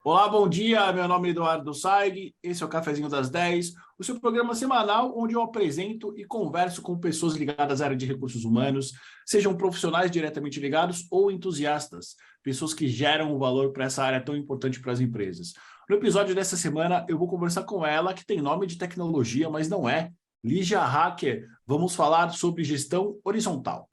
Olá, bom dia. Meu nome é Eduardo Saig. Esse é o Cafezinho das 10, o seu programa semanal onde eu apresento e converso com pessoas ligadas à área de recursos humanos, sejam profissionais diretamente ligados ou entusiastas, pessoas que geram valor para essa área tão importante para as empresas. No episódio dessa semana, eu vou conversar com ela, que tem nome de tecnologia, mas não é, Lígia Hacker. Vamos falar sobre gestão horizontal.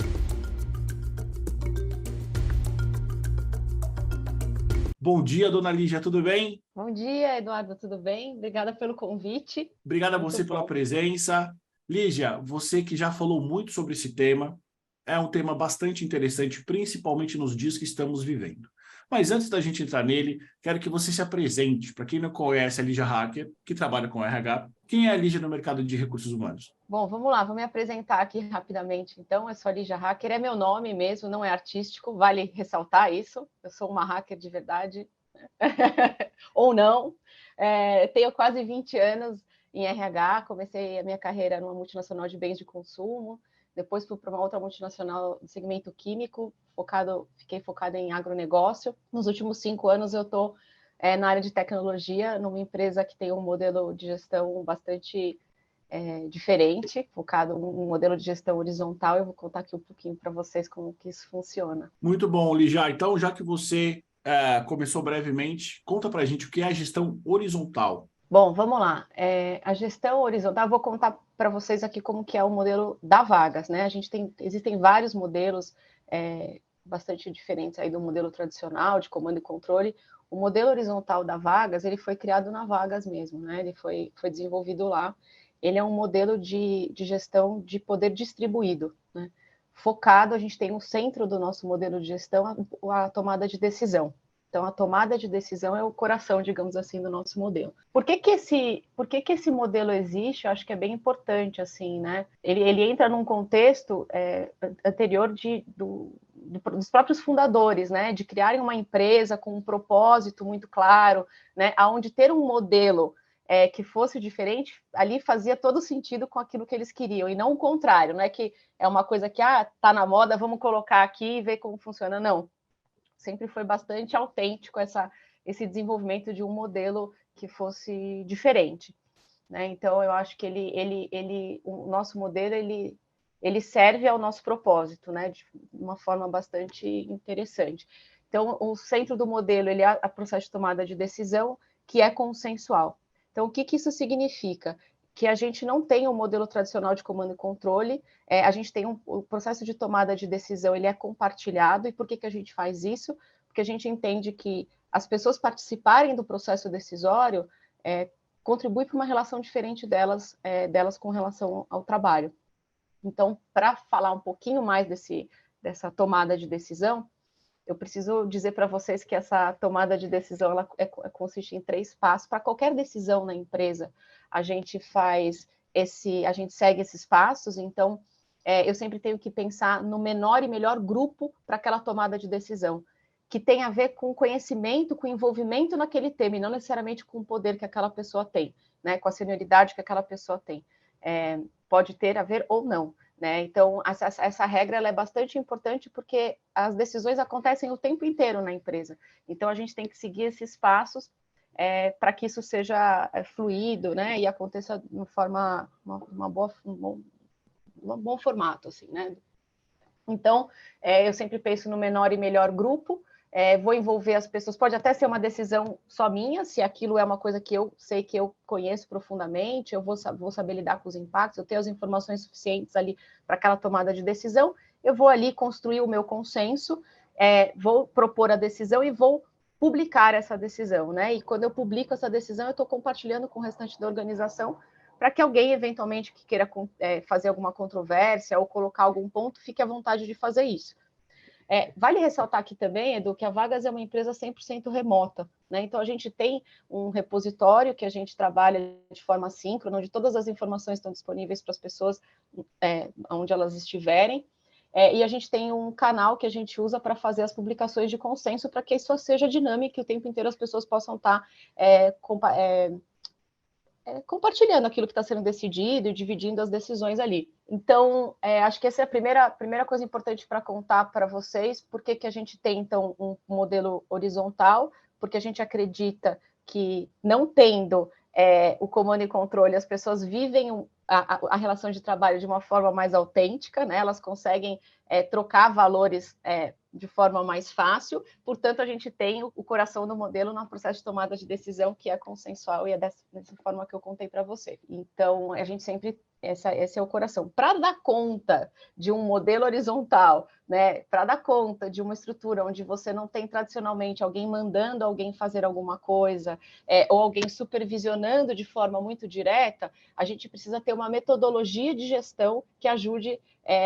Bom dia, dona Lígia, tudo bem? Bom dia, Eduardo, tudo bem? Obrigada pelo convite. Obrigado a Muito você pela bom. presença. Lígia, você que já falou muito sobre esse tema, é um tema bastante interessante, principalmente nos dias que estamos vivendo. Mas antes da gente entrar nele, quero que você se apresente. Para quem não conhece a Lígia Hacker, que trabalha com RH, quem é a Lígia no mercado de recursos humanos? Bom, vamos lá, vou me apresentar aqui rapidamente. Então, eu sou a Lígia Hacker, é meu nome mesmo, não é artístico, vale ressaltar isso. Eu sou uma hacker de verdade, ou não. Tenho quase 20 anos em RH, comecei a minha carreira numa multinacional de bens de consumo, depois fui para uma outra multinacional do segmento químico, fiquei focada em agronegócio. Nos últimos 5 anos eu estou na área de tecnologia, numa empresa que tem um modelo de gestão bastante diferente, focado em modelo de gestão horizontal. Eu vou contar aqui um pouquinho para vocês como que isso funciona. Muito bom, Lígia. Então, já que você começou brevemente, conta para a gente o que é a gestão horizontal. Bom, vamos lá. A gestão horizontal, vou contar para vocês aqui como que é o modelo da Vagas, né? Existem vários modelos bastante diferentes aí do modelo tradicional de comando e controle. O modelo horizontal da Vagas, ele foi criado na Vagas mesmo, né? Ele foi desenvolvido lá. Ele é um modelo de gestão de poder distribuído, né? Focado, a gente tem no centro do nosso modelo de gestão a tomada de decisão. Então, a tomada de decisão é o coração, digamos assim, do nosso modelo. Por que que esse modelo existe? Eu acho que é bem importante, assim, né? Ele entra num contexto anterior dos próprios fundadores, né? De criarem uma empresa com um propósito muito claro, né? Onde ter um modelo que fosse diferente, ali fazia todo sentido com aquilo que eles queriam, e não o contrário, não é que é uma coisa que, tá na moda, vamos colocar aqui e ver como funciona. Não, sempre foi bastante autêntico esse desenvolvimento de um modelo que fosse diferente, né? Então, eu acho que o nosso modelo, ele serve ao nosso propósito, né? De uma forma bastante interessante. Então, o centro do modelo, ele é o processo de tomada de decisão, que é consensual. Então, o que isso significa? Que a gente não tem um modelo tradicional de comando e controle, a gente tem o processo de tomada de decisão, ele é compartilhado. E por que a gente faz isso? Porque a gente entende que as pessoas participarem do processo decisório contribui para uma relação diferente delas com relação ao trabalho. Então, para falar um pouquinho mais dessa tomada de decisão, eu preciso dizer para vocês que essa tomada de decisão ela consiste em 3 passos. Para qualquer decisão na empresa, a gente segue esses passos. Então, eu sempre tenho que pensar no menor e melhor grupo para aquela tomada de decisão, que tem a ver com conhecimento, com envolvimento naquele tema, e não necessariamente com o poder que aquela pessoa tem, né? Com a senioridade que aquela pessoa tem. Pode ter a ver ou não. Né? Então, essa regra ela é bastante importante porque as decisões acontecem o tempo inteiro na empresa. Então, a gente tem que seguir esses passos para que isso seja fluido, né? E aconteça de um bom formato. Assim, né? Então, eu sempre penso no menor e melhor grupo, vou envolver as pessoas, pode até ser uma decisão só minha, se aquilo é uma coisa que eu sei que eu conheço profundamente, eu vou saber lidar com os impactos, eu tenho as informações suficientes ali para aquela tomada de decisão, eu vou ali construir o meu consenso, vou propor a decisão e vou publicar essa decisão, né? E quando eu publico essa decisão, eu estou compartilhando com o restante da organização para que alguém, eventualmente, que queira fazer alguma controvérsia ou colocar algum ponto, fique à vontade de fazer isso. Vale ressaltar aqui também, Edu, que a Vagas é uma empresa 100% remota, né? Então, a gente tem um repositório que a gente trabalha de forma síncrona, onde todas as informações estão disponíveis para as pessoas onde elas estiverem, e a gente tem um canal que a gente usa para fazer as publicações de consenso, para que isso seja dinâmico e o tempo inteiro as pessoas possam estar compartilhando aquilo que está sendo decidido e dividindo as decisões ali. Então, acho que essa é a primeira coisa importante para contar para vocês, porque que a gente tem, então, um modelo horizontal, porque a gente acredita que não tendo o comando e controle, as pessoas vivem a relação de trabalho de uma forma mais autêntica, né? Elas conseguem trocar valores de forma mais fácil, portanto, a gente tem o coração do modelo no processo de tomada de decisão, que é consensual, e é dessa forma que eu contei para você. Então, a gente sempre, esse é o coração. Para dar conta de um modelo horizontal, né, para dar conta de uma estrutura onde você não tem tradicionalmente alguém mandando alguém fazer alguma coisa, ou alguém supervisionando de forma muito direta, a gente precisa ter uma metodologia de gestão que ajude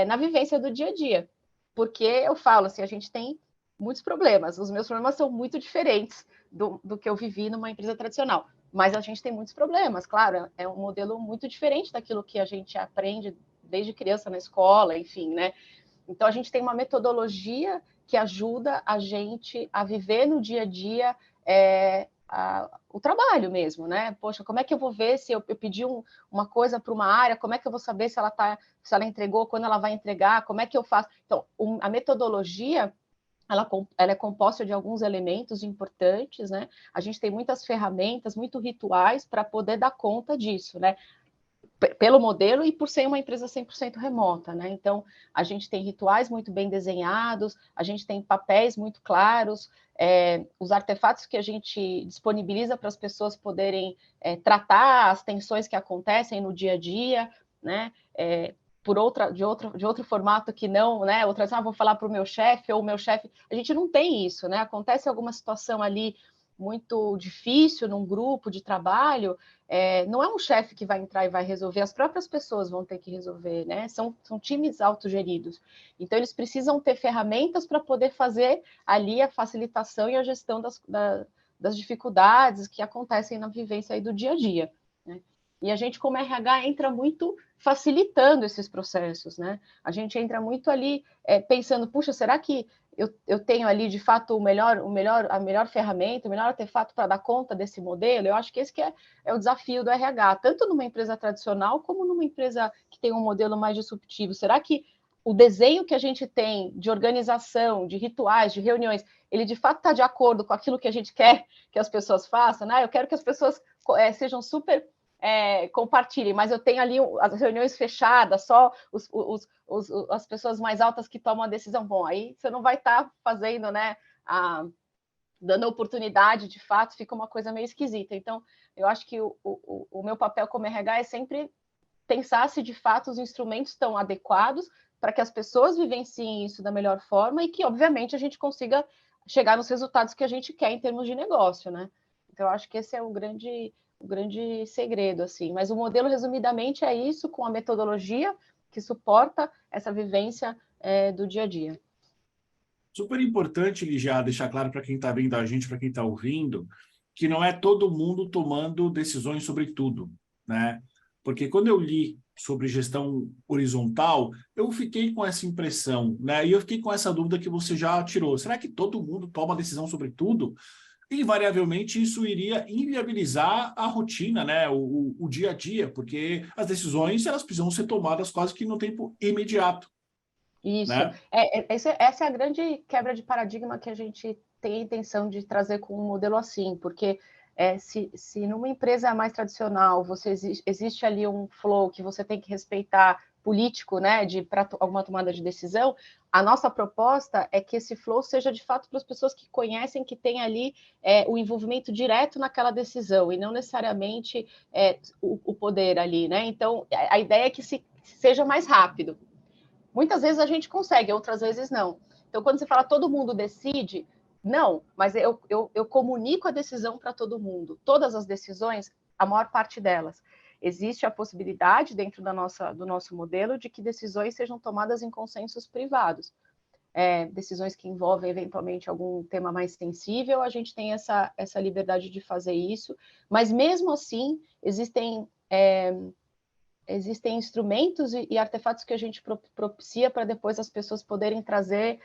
na vivência do dia a dia. Porque eu falo assim, a gente tem muitos problemas, os meus problemas são muito diferentes do que eu vivi numa empresa tradicional, mas a gente tem muitos problemas, claro, é um modelo muito diferente daquilo que a gente aprende desde criança na escola, enfim, né? Então a gente tem uma metodologia que ajuda a gente a viver no dia a dia o trabalho mesmo, né? Poxa, como é que eu vou ver se eu pedi uma coisa para uma área, como é que eu vou saber se ela entregou, quando ela vai entregar, como é que eu faço? Então, a metodologia ela é composta de alguns elementos importantes, né? A gente tem muitas ferramentas, muitos rituais para poder dar conta disso, né? Pelo modelo e por ser uma empresa 100% remota, né? Então, a gente tem rituais muito bem desenhados, a gente tem papéis muito claros, os artefatos que a gente disponibiliza para as pessoas poderem tratar as tensões que acontecem no dia a dia, né? De outro formato que não, né? Outras, vou falar para o meu chefe, ou o meu chefe. A gente não tem isso, né? Acontece alguma situação ali muito difícil num grupo de trabalho, não é um chefe que vai entrar e vai resolver, as próprias pessoas vão ter que resolver, né? São times autogeridos. Então, eles precisam ter ferramentas para poder fazer ali a facilitação e a gestão das dificuldades que acontecem na vivência aí do dia a dia, né? E a gente, como RH, entra muito facilitando esses processos, né? A gente entra muito ali pensando, puxa, será que eu tenho ali, de fato, a melhor ferramenta, o melhor artefato para dar conta desse modelo? Eu acho que esse que é o desafio do RH, tanto numa empresa tradicional como numa empresa que tem um modelo mais disruptivo. Será que o desenho que a gente tem de organização, de rituais, de reuniões, ele de fato está de acordo com aquilo que a gente quer que as pessoas façam, né? Eu quero que as pessoas sejam super compartilhem, mas eu tenho ali as reuniões fechadas, só as pessoas mais altas que tomam a decisão. Bom, aí você não vai estar fazendo, né, dando oportunidade, de fato, fica uma coisa meio esquisita. Então, eu acho que o meu papel como RH é sempre pensar se, de fato, os instrumentos estão adequados para que as pessoas vivenciem isso da melhor forma e que, obviamente, a gente consiga chegar nos resultados que a gente quer em termos de negócio, né? Então, eu acho que esse é o grande segredo, assim. Mas o modelo, resumidamente, é isso, com a metodologia que suporta essa vivência do dia a dia. Super importante, Ligia, deixar claro para quem está vendo a gente, para quem está ouvindo, que não é todo mundo tomando decisões sobre tudo, né? Porque quando eu li sobre gestão horizontal, eu fiquei com essa impressão, né? E eu fiquei com essa dúvida que você já tirou. Será que todo mundo toma decisão sobre tudo? Invariavelmente isso iria inviabilizar a rotina, né? O dia a dia, porque as decisões elas precisam ser tomadas quase que no tempo imediato, Isso. né? Essa é a grande quebra de paradigma que a gente tem a intenção de trazer com um modelo assim, porque se numa empresa mais tradicional existe ali um flow que você tem que respeitar político, né, para alguma tomada de decisão, a nossa proposta é que esse flow seja de fato para as pessoas que conhecem, que têm ali o envolvimento direto naquela decisão e não necessariamente o poder ali, né? Então a ideia é que seja mais rápido. Muitas vezes a gente consegue, outras vezes não. Então, quando você fala todo mundo decide, não, mas eu comunico a decisão para todo mundo. Todas as decisões, a maior parte delas. Existe a possibilidade, dentro do nosso modelo, de que decisões sejam tomadas em consensos privados. Decisões que envolvem, eventualmente, algum tema mais sensível, a gente tem essa liberdade de fazer isso, mas mesmo assim, existem instrumentos e artefatos que a gente propicia para depois as pessoas poderem trazer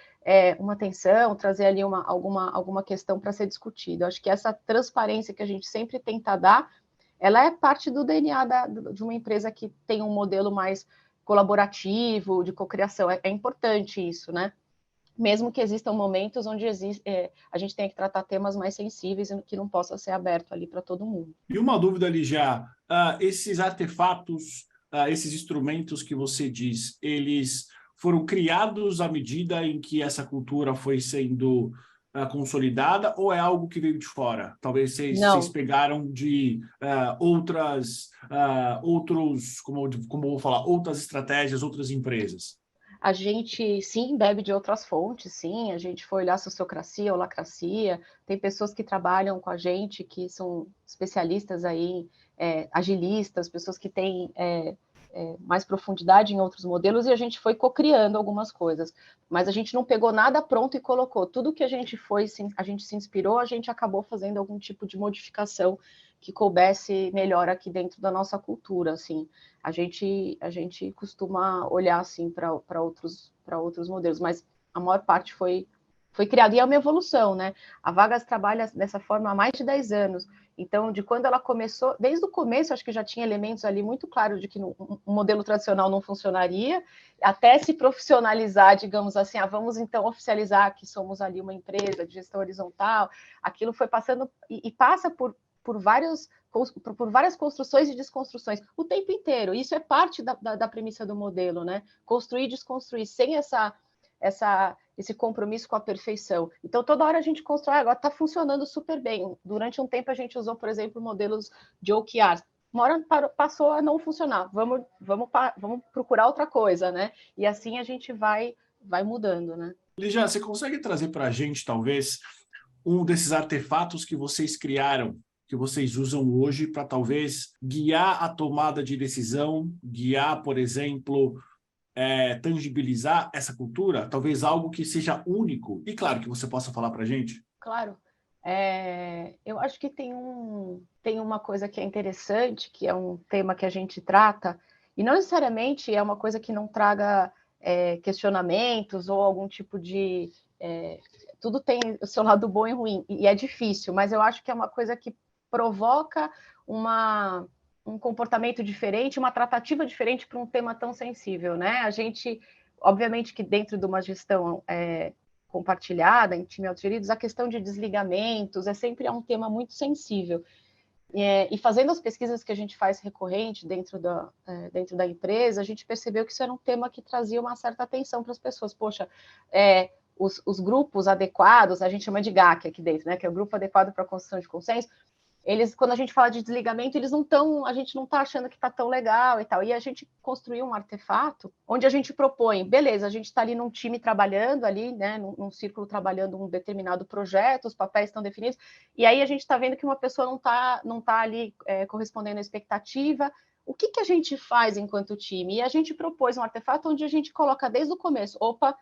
uma atenção, trazer ali alguma questão para ser discutida. Acho que essa transparência que a gente sempre tenta dar, ela é parte do DNA de uma empresa que tem um modelo mais colaborativo, de cocriação. É importante isso, né? mesmo que existam momentos onde a gente tem que tratar temas mais sensíveis e que não possa ser aberto ali para todo mundo. E uma dúvida ali já, esses artefatos, esses instrumentos que você diz, eles foram criados à medida em que essa cultura foi sendo consolidada ou é algo que veio de fora? Talvez vocês Não, pegaram de outros, como eu vou falar, outras estratégias, outras empresas. a gente sim bebe de outras fontes, sim, a gente foi olhar sociocracia, holacracia, tem pessoas que trabalham com a gente que são especialistas aí, agilistas, pessoas que têm mais profundidade em outros modelos, e a gente foi cocriando algumas coisas, mas a gente não pegou nada pronto e colocou, tudo que a gente se inspirou, a gente acabou fazendo algum tipo de modificação que coubesse melhor aqui dentro da nossa cultura, assim. A gente costuma olhar assim para outros modelos, mas a maior parte foi criada. E é uma evolução, né? A Vagas trabalha dessa forma há mais de 10 anos. Então, de quando ela começou, desde o começo, acho que já tinha elementos ali muito claros de que um modelo tradicional não funcionaria, até se profissionalizar, digamos assim, vamos então oficializar que somos ali uma empresa de gestão horizontal. Aquilo foi passando e passa por várias construções e desconstruções o tempo inteiro. Isso é parte da premissa do modelo, né? Construir e desconstruir, sem esse compromisso com a perfeição. Então, toda hora a gente constrói, agora está funcionando super bem. Durante um tempo, a gente usou, por exemplo, modelos de OKRs. Uma hora passou a não funcionar, vamos procurar outra coisa, né? E assim a gente vai mudando, né? Lígia, você consegue trazer para a gente, talvez, um desses artefatos que vocês criaram, que vocês usam hoje para talvez guiar a tomada de decisão, guiar, por exemplo, tangibilizar essa cultura? Talvez algo que seja único e, claro, que você possa falar para a gente? Claro. Eu acho que tem uma coisa que é interessante, que é um tema que a gente trata, e não necessariamente é uma coisa que não traga questionamentos ou algum tipo de. Tudo tem o seu lado bom e ruim, e é difícil, mas eu acho que é uma coisa que provoca um comportamento diferente, uma tratativa diferente para um tema tão sensível, né? A gente, obviamente, que dentro de uma gestão compartilhada, em time autogeridos, a questão de desligamentos sempre um tema muito sensível. E fazendo as pesquisas que a gente faz recorrente dentro da empresa, a gente percebeu que isso era um tema que trazia uma certa atenção para as pessoas. Poxa, os grupos adequados, a gente chama de GAC aqui dentro, né, que é o Grupo Adequado para a Construção de Consenso, quando a gente fala de desligamento, a gente não está achando que está tão legal e tal. E a gente construiu um artefato onde a gente propõe, beleza, a gente está ali num time trabalhando ali, né, num círculo trabalhando um determinado projeto, os papéis estão definidos, e aí a gente está vendo que uma pessoa não tá ali correspondendo à expectativa. O que a gente faz enquanto time? E a gente propôs um artefato onde a gente coloca desde o começo, opa,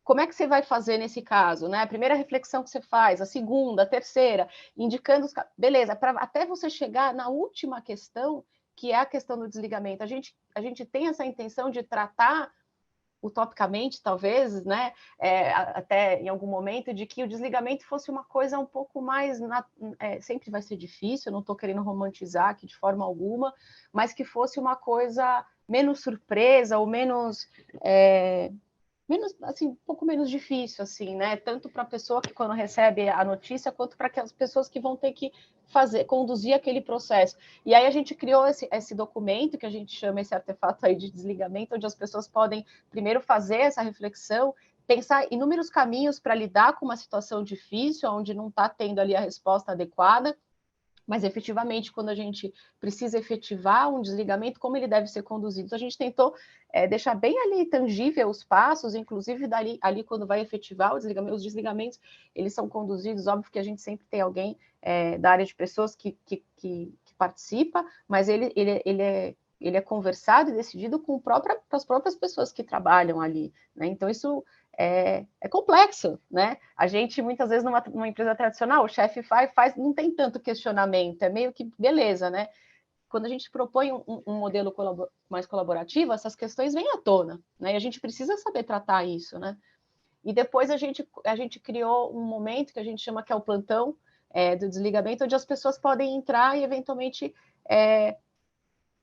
como é que você vai fazer nesse caso, né? A primeira reflexão que você faz, a segunda, a terceira, indicando beleza, até você chegar na última questão, que é a questão do desligamento. A gente tem essa intenção de tratar utopicamente, talvez, né? Até em algum momento, de que o desligamento fosse uma coisa um pouco mais. Sempre vai ser difícil, não estou querendo romantizar aqui de forma alguma, mas que fosse uma coisa menos surpresa ou menos assim, um pouco menos difícil, assim, né? Tanto para a pessoa que quando recebe a notícia, quanto para as pessoas que vão ter que conduzir aquele processo. E aí a gente criou esse documento que a gente chama esse artefato aí de desligamento, onde as pessoas podem primeiro fazer essa reflexão, pensar inúmeros caminhos para lidar com uma situação difícil, onde não está tendo ali a resposta adequada. Mas efetivamente, quando a gente precisa efetivar um desligamento, como ele deve ser conduzido? Então, a gente tentou deixar bem ali tangível os passos, inclusive ali quando vai efetivar o desligamento, os desligamentos, eles são conduzidos, óbvio que a gente sempre tem alguém da área de pessoas que participa, mas ele é conversado e decidido com as próprias pessoas que trabalham ali, né? Então, isso é complexo, né? A gente, muitas vezes, numa empresa tradicional, o chefe faz, não tem tanto questionamento, é meio que beleza, né? Quando a gente propõe um modelo mais colaborativo, essas questões vêm à tona, né? E a gente precisa saber tratar isso, né? E depois a gente criou um momento que a gente chama que é o plantão do desligamento, onde as pessoas podem entrar e, eventualmente,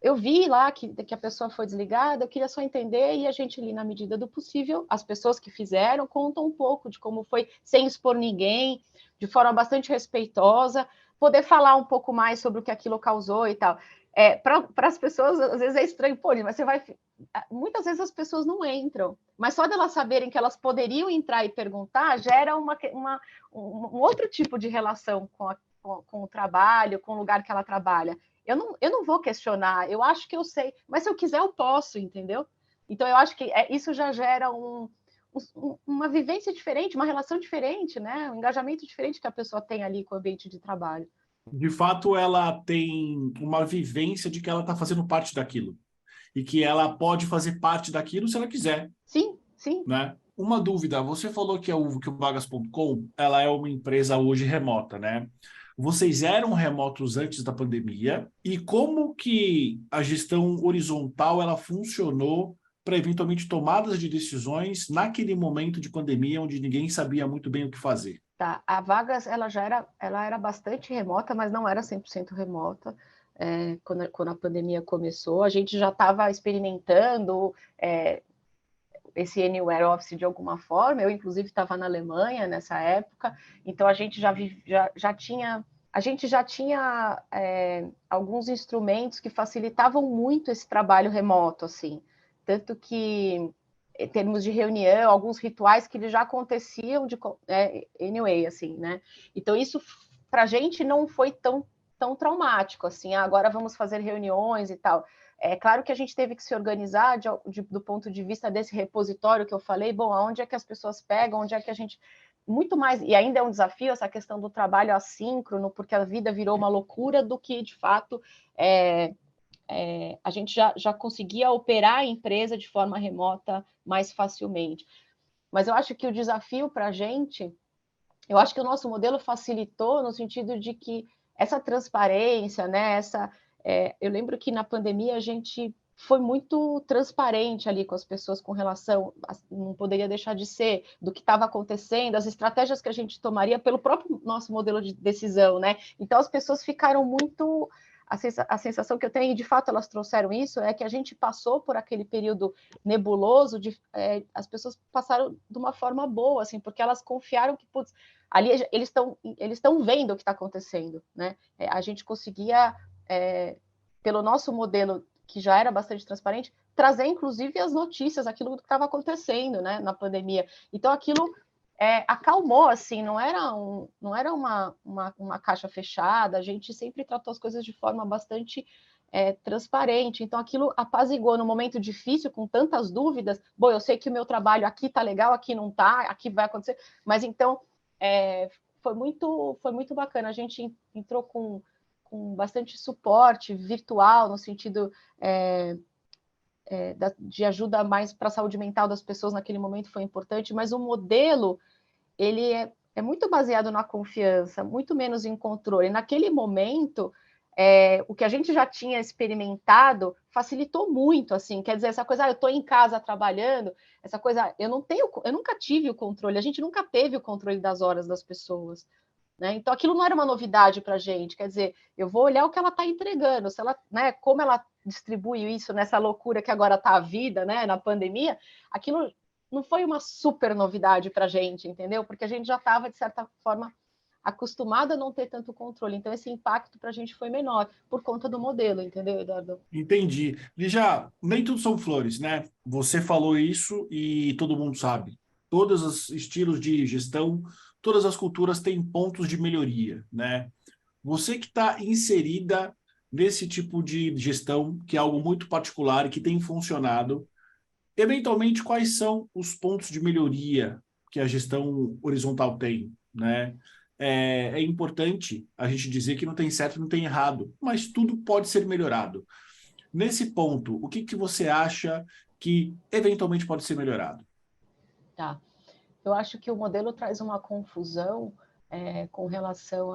eu vi lá que a pessoa foi desligada, eu queria só entender, e a gente ali, na medida do possível, as pessoas que fizeram contam um pouco de como foi, sem expor ninguém, de forma bastante respeitosa, poder falar um pouco mais sobre o que aquilo causou e tal. Para as pessoas, às vezes é estranho, pô, mas você vai... Muitas vezes as pessoas não entram, mas só delas saberem que elas poderiam entrar e perguntar, gera um outro tipo de relação com o trabalho, com o lugar que ela trabalha. Eu não vou questionar, eu acho que eu sei, mas se eu quiser, eu posso, entendeu? Então, eu acho que isso já gera uma vivência diferente, uma relação diferente, né? Um engajamento diferente que a pessoa tem ali com o ambiente de trabalho. De fato, ela tem uma vivência de que ela está fazendo parte daquilo e que ela pode fazer parte daquilo se ela quiser, Sim, sim. né? Uma dúvida, você falou que o Vagas.com, ela é uma empresa hoje remota, né? Vocês eram remotos antes da pandemia e como que a gestão horizontal ela funcionou para eventualmente tomadas de decisões naquele momento de pandemia onde ninguém sabia muito bem o que fazer? Tá. A Vagas, ela era bastante remota, mas não era 100% remota. Quando a pandemia começou, a gente já estava experimentando esse Anywhere Office de alguma forma. Eu, inclusive, estava na Alemanha nessa época, então a gente já tinha alguns instrumentos que facilitavam muito esse trabalho remoto, assim. Tanto que, em termos de reunião, alguns rituais que eles já aconteciam anyway, assim, né? Então, isso para a gente não foi tão traumático, assim, agora vamos fazer reuniões e tal. É claro que a gente teve que se organizar do ponto de vista desse repositório que eu falei, bom, aonde é que as pessoas pegam, onde é que a gente... Muito mais, e ainda é um desafio essa questão do trabalho assíncrono, porque a vida virou uma loucura do que, de fato, a gente já conseguia operar a empresa de forma remota mais facilmente. Mas eu acho que o desafio para a gente, eu acho que o nosso modelo facilitou no sentido de que essa transparência, né, eu lembro que na pandemia a gente foi muito transparente ali com as pessoas com relação, não poderia deixar de ser, do que estava acontecendo, as estratégias que a gente tomaria pelo próprio nosso modelo de decisão, né? Então as pessoas ficaram muito... A sensação que eu tenho, e de fato elas trouxeram isso, é que a gente passou por aquele período nebuloso, as pessoas passaram de uma forma boa, assim, porque elas confiaram que, putz, ali eles estão vendo o que está acontecendo, né? A gente conseguia, pelo nosso modelo, que já era bastante transparente, trazer, inclusive, as notícias, aquilo que estava acontecendo, né, na pandemia. Então, aquilo acalmou, assim, não era uma caixa fechada, a gente sempre tratou as coisas de forma bastante transparente. Então, aquilo apaziguou no momento difícil, com tantas dúvidas. Bom, eu sei que o meu trabalho aqui está legal, aqui não está, aqui vai acontecer, mas então foi muito bacana. A gente entrou com bastante suporte virtual, no sentido de ajuda mais para a saúde mental das pessoas naquele momento, foi importante, mas o modelo ele é muito baseado na confiança, muito menos em controle. Naquele momento, o que a gente já tinha experimentado facilitou muito, assim, quer dizer, essa coisa, eu estou em casa trabalhando, essa coisa, eu nunca tive o controle, a gente nunca teve o controle das horas das pessoas, né? Então, aquilo não era uma novidade para a gente, quer dizer, eu vou olhar o que ela está entregando, se ela, né, como ela distribui isso nessa loucura que agora está a vida, né, na pandemia, aquilo não foi uma super novidade para a gente, entendeu? Porque a gente já estava, de certa forma, acostumado a não ter tanto controle. Então, esse impacto para a gente foi menor, por conta do modelo, entendeu, Eduardo? Entendi. Lígia, nem tudo são flores, né? Você falou isso e todo mundo sabe. Todos os estilos de gestão, todas as culturas têm pontos de melhoria, né? Você que está inserida nesse tipo de gestão, que é algo muito particular e que tem funcionado, eventualmente, quais são os pontos de melhoria que a gestão horizontal tem, né? É importante a gente dizer que não tem certo e não tem errado, mas tudo pode ser melhorado. Nesse ponto, o que você acha que eventualmente pode ser melhorado? Tá. Eu acho que o modelo traz uma confusão com relação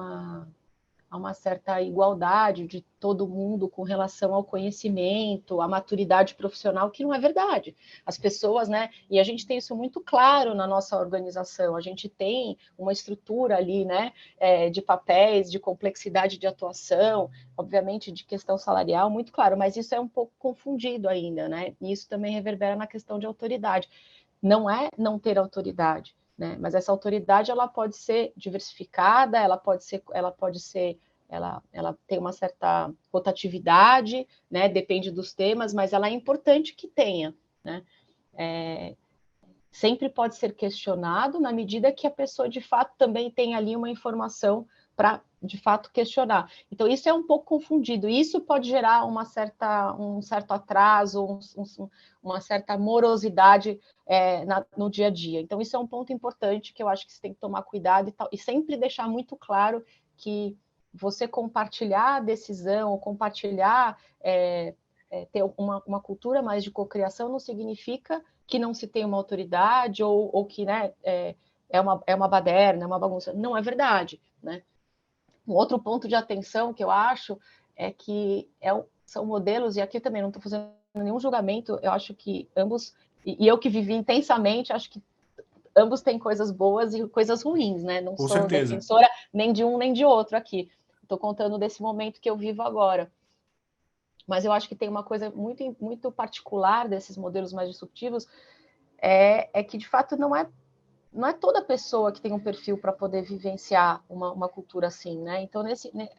a uma certa igualdade de todo mundo com relação ao conhecimento, à maturidade profissional, que não é verdade. As pessoas, né? E a gente tem isso muito claro na nossa organização, a gente tem uma estrutura ali, né? De papéis, de complexidade de atuação, obviamente de questão salarial, muito claro, mas isso é um pouco confundido ainda, né? E isso também reverbera na questão de autoridade. Não é não ter autoridade, né? Mas essa autoridade ela pode ser diversificada, ela tem uma certa rotatividade, né? Depende dos temas, mas ela é importante que tenha, né? Sempre pode ser questionado na medida que a pessoa de fato também tem ali uma informação para de fato questionar. Então isso é um pouco confundido. Isso pode gerar um certo atraso, uma certa morosidade no dia a dia. Então isso é um ponto importante que eu acho que você tem que tomar cuidado e sempre deixar muito claro que você compartilhar a decisão, ou compartilhar, ter uma cultura mais de cocriação não significa que não se tem uma autoridade ou que, né, é uma baderna, é uma bagunça. Não é verdade, né? Um outro ponto de atenção que eu acho é que são modelos, e aqui também não estou fazendo nenhum julgamento, eu acho que ambos, e eu que vivi intensamente, acho que ambos têm coisas boas e coisas ruins, né? Não Com sou certeza. defensora nem de um nem de outro aqui. Estou contando desse momento que eu vivo agora. Mas eu acho que tem uma coisa muito, muito particular desses modelos mais disruptivos, que de fato não é toda pessoa que tem um perfil para poder vivenciar uma cultura assim, né? Então,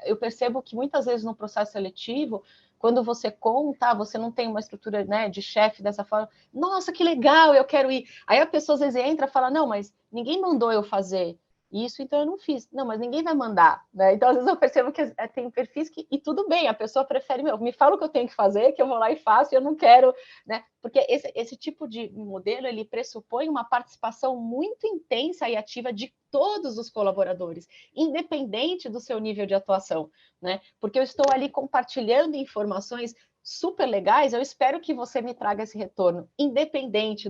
eu percebo que muitas vezes no processo seletivo, quando você conta, você não tem uma estrutura, né, de chefe dessa forma, nossa, que legal, eu quero ir. Aí a pessoa às vezes entra e fala, não, mas ninguém mandou eu fazer isso, então eu não fiz. Não, mas ninguém vai mandar, né? Então, às vezes eu percebo que tem perfis e tudo bem, a pessoa prefere, me fala o que eu tenho que fazer, que eu vou lá e faço, e eu não quero, né? Porque esse tipo de modelo, ele pressupõe uma participação muito intensa e ativa de todos os colaboradores, independente do seu nível de atuação, né? Porque eu estou ali compartilhando informações super legais, eu espero que você me traga esse retorno, independente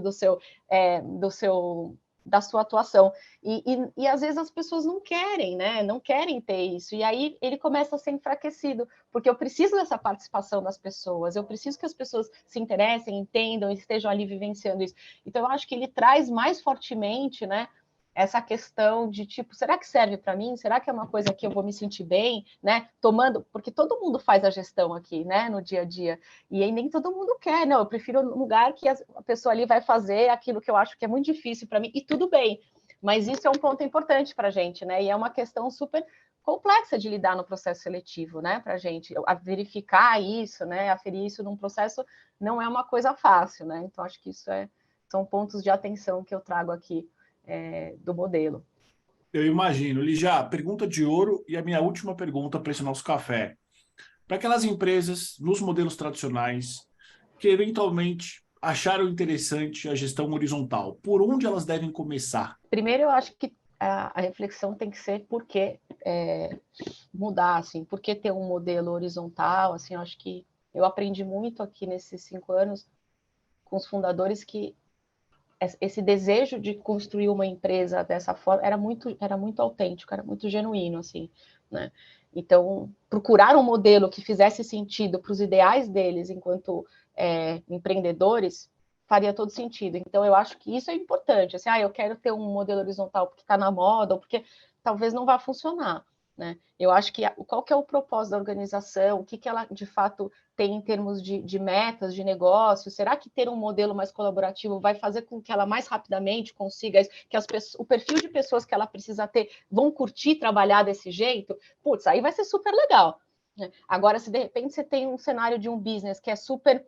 da sua atuação. E às vezes as pessoas não querem, né? Não querem ter isso. E aí ele começa a ser enfraquecido, porque eu preciso dessa participação das pessoas, eu preciso que as pessoas se interessem, entendam e estejam ali vivenciando isso. Então, eu acho que ele traz mais fortemente, né? Essa questão de tipo, será que serve para mim? Será que é uma coisa que eu vou me sentir bem, né? Tomando, porque todo mundo faz a gestão aqui, né? No dia a dia. E aí nem todo mundo quer, não. Eu prefiro um lugar que a pessoa ali vai fazer aquilo que eu acho que é muito difícil para mim, e tudo bem. Mas isso é um ponto importante para a gente, né? E é uma questão super complexa de lidar no processo seletivo, né? Para a gente a verificar isso, né? Aferir isso num processo não é uma coisa fácil, né? Então acho que são pontos de atenção que eu trago aqui do modelo. Eu imagino. Lígia, pergunta de ouro e a minha última pergunta para esse nosso café. Para aquelas empresas, nos modelos tradicionais, que eventualmente acharam interessante a gestão horizontal, por onde elas devem começar? Primeiro, eu acho que a reflexão tem que ser por que mudar, assim, por que ter um modelo horizontal, assim, eu acho que eu aprendi muito aqui nesses 5 anos com os fundadores que esse desejo de construir uma empresa dessa forma era muito autêntico, era muito genuíno, assim, né? Então, procurar um modelo que fizesse sentido para os ideais deles enquanto empreendedores faria todo sentido. Então, eu acho que isso é importante. Assim, eu quero ter um modelo horizontal porque está na moda ou porque talvez não vá funcionar, né? Eu acho que qual que é o propósito da organização, o que ela de fato tem em termos de metas, de negócio? Será que ter um modelo mais colaborativo vai fazer com que ela mais rapidamente consiga isso? Que o perfil de pessoas que ela precisa ter vão curtir trabalhar desse jeito? Putz, aí vai ser super legal, né? Agora, se de repente você tem um cenário de um business que é super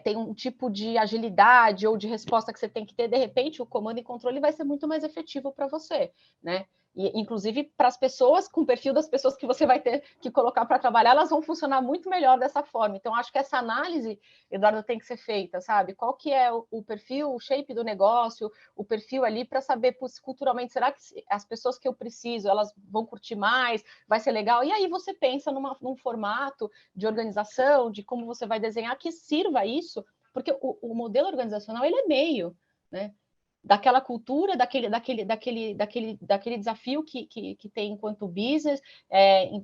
tem um tipo de agilidade ou de resposta que você tem que ter, de repente o comando e controle vai ser muito mais efetivo para você, né? E, inclusive, para as pessoas, com o perfil das pessoas que você vai ter que colocar para trabalhar, elas vão funcionar muito melhor dessa forma. Então, acho que essa análise, Eduardo, tem que ser feita, sabe? Qual que é o perfil, o shape do negócio, o perfil ali para saber, culturalmente, será que as pessoas que eu preciso, elas vão curtir mais, vai ser legal? E aí você pensa num formato de organização, de como você vai desenhar que sirva isso, porque o modelo organizacional, ele é meio, né? daquela cultura, daquele desafio que tem enquanto business,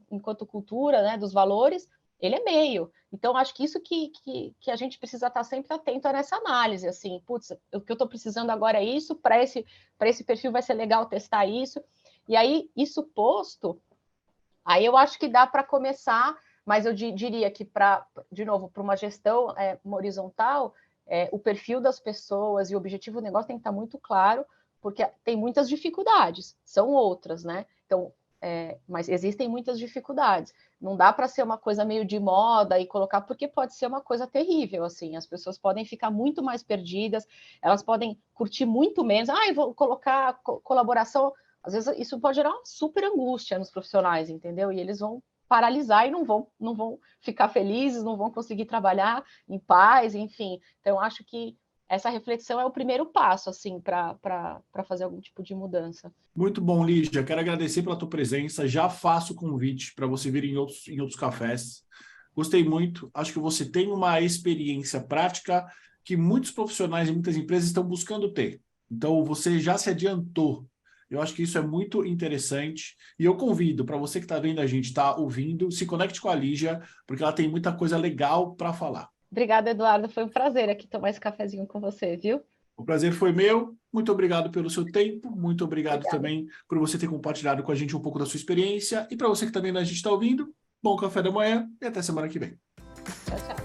enquanto cultura, né, dos valores, ele é meio. Então, acho que isso que a gente precisa estar sempre atento a nessa análise, assim, putz, o que eu estou precisando agora é isso, para esse perfil vai ser legal testar isso. E aí, isso posto, aí eu acho que dá para começar, mas eu diria que, de novo, para uma gestão uma horizontal, o perfil das pessoas e o objetivo do negócio tem que estar muito claro, porque tem muitas dificuldades, são outras, né? Então, mas existem muitas dificuldades. Não dá para ser uma coisa meio de moda e colocar, porque pode ser uma coisa terrível, assim, as pessoas podem ficar muito mais perdidas, elas podem curtir muito menos, eu vou colocar colaboração, às vezes isso pode gerar uma super angústia nos profissionais, entendeu? E eles vão paralisar e não vão ficar felizes, não vão conseguir trabalhar em paz, enfim. Então, acho que essa reflexão é o primeiro passo, assim, para fazer algum tipo de mudança. Muito bom, Lígia. Quero agradecer pela tua presença. Já faço o convite para você vir em outros cafés. Gostei muito. Acho que você tem uma experiência prática que muitos profissionais e muitas empresas estão buscando ter. Então, você já se adiantou. Eu acho que isso é muito interessante. E eu convido para você que está vendo a gente, está ouvindo, se conecte com a Lígia, porque ela tem muita coisa legal para falar. Obrigada, Eduardo. Foi um prazer aqui tomar esse cafezinho com você, viu? O prazer foi meu. Muito obrigado pelo seu tempo. Muito obrigado também por você ter compartilhado com a gente um pouco da sua experiência. E para você que está vendo a gente está ouvindo, bom café da manhã e até semana que vem. Tchau, tchau.